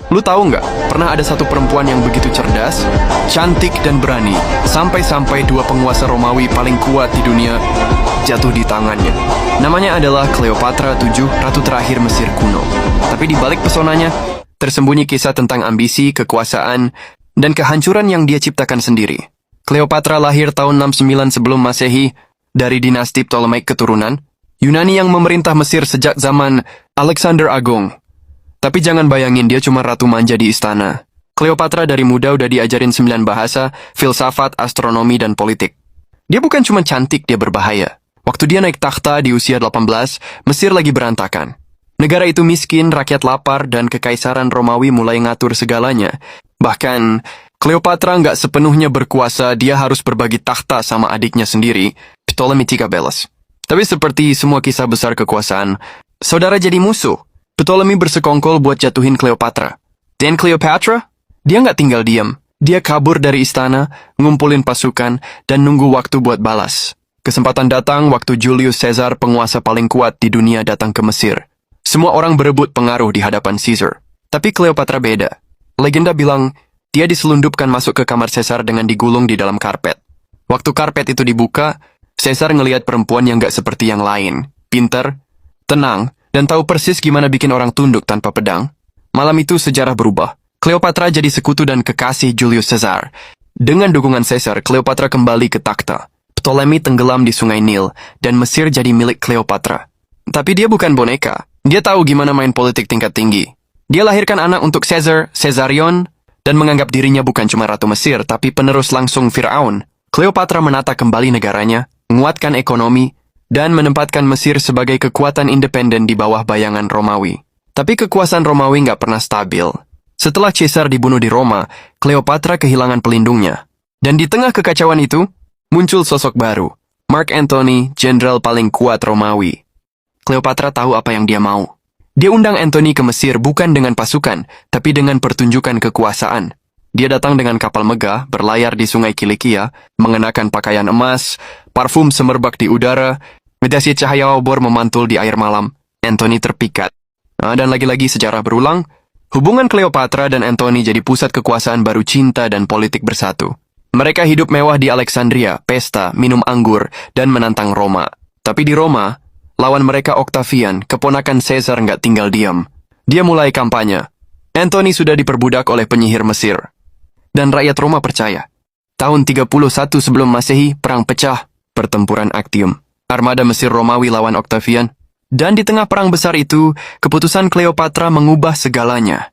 Lu tahu nggak, pernah ada satu perempuan yang begitu cerdas, cantik dan berani, sampai-sampai dua penguasa Romawi paling kuat di dunia jatuh di tangannya. Namanya adalah Cleopatra VII, ratu terakhir Mesir kuno. Tapi di balik pesonanya, tersembunyi kisah tentang ambisi, kekuasaan, dan kehancuran yang dia ciptakan sendiri. Cleopatra lahir tahun 69 sebelum Masehi dari dinasti Ptolemaic keturunan Yunani yang memerintah Mesir sejak zaman Alexander Agung. Tapi jangan bayangin dia cuma ratu manja di istana. Cleopatra dari muda udah diajarin 9 bahasa, filsafat, astronomi, dan politik. Dia bukan cuma cantik, dia berbahaya. Waktu dia naik takhta di usia 18, Mesir lagi berantakan. Negara itu miskin, rakyat lapar, dan kekaisaran Romawi mulai ngatur segalanya. Bahkan, Cleopatra nggak sepenuhnya berkuasa, dia harus berbagi takhta sama adiknya sendiri, Ptolemy Tigabelus. Tapi seperti semua kisah besar kekuasaan, saudara jadi musuh. Ptolemy bersekongkol buat jatuhin Cleopatra. Dan Cleopatra? Dia nggak tinggal diam. Dia kabur dari istana, ngumpulin pasukan, dan nunggu waktu buat balas. Kesempatan datang waktu Julius Caesar, penguasa paling kuat di dunia, datang ke Mesir. Semua orang berebut pengaruh di hadapan Caesar. Tapi Cleopatra beda. Legenda bilang, dia diselundupkan masuk ke kamar Caesar dengan digulung di dalam karpet. Waktu karpet itu dibuka, Caesar ngelihat perempuan yang nggak seperti yang lain. Pinter, tenang, dan tahu persis gimana bikin orang tunduk tanpa pedang. Malam itu sejarah berubah. Cleopatra jadi sekutu dan kekasih Julius Caesar. Dengan dukungan Caesar, Cleopatra kembali ke takhta. Ptolemy tenggelam di sungai Nil, dan Mesir jadi milik Cleopatra. Tapi dia bukan boneka. Dia tahu gimana main politik tingkat tinggi. Dia lahirkan anak untuk Caesar, Caesarion, dan menganggap dirinya bukan cuma ratu Mesir, tapi penerus langsung Firaun. Cleopatra menata kembali negaranya, menguatkan ekonomi, dan menempatkan Mesir sebagai kekuatan independen di bawah bayangan Romawi. Tapi kekuasaan Romawi nggak pernah stabil. Setelah Caesar dibunuh di Roma, Cleopatra kehilangan pelindungnya. Dan di tengah kekacauan itu, muncul sosok baru, Mark Antony, jenderal paling kuat Romawi. Cleopatra tahu apa yang dia mau. Dia undang Antony ke Mesir bukan dengan pasukan, tapi dengan pertunjukan kekuasaan. Dia datang dengan kapal megah, berlayar di sungai Kilikia, mengenakan pakaian emas, parfum semerbak di udara, medasi cahaya obor memantul di air malam. Antony terpikat. Dan lagi-lagi sejarah berulang, hubungan Cleopatra dan Antony jadi pusat kekuasaan baru, cinta dan politik bersatu. Mereka hidup mewah di Alexandria, pesta, minum anggur, dan menantang Roma. Tapi di Roma, lawan mereka Octavian, keponakan Caesar, nggak tinggal diam. Dia mulai kampanye. Antony sudah diperbudak oleh penyihir Mesir. Dan rakyat Roma percaya. Tahun 31 sebelum Masehi, perang pecah, pertempuran Actium. Armada Mesir Romawi lawan Octavian. Dan di tengah perang besar itu, keputusan Cleopatra mengubah segalanya.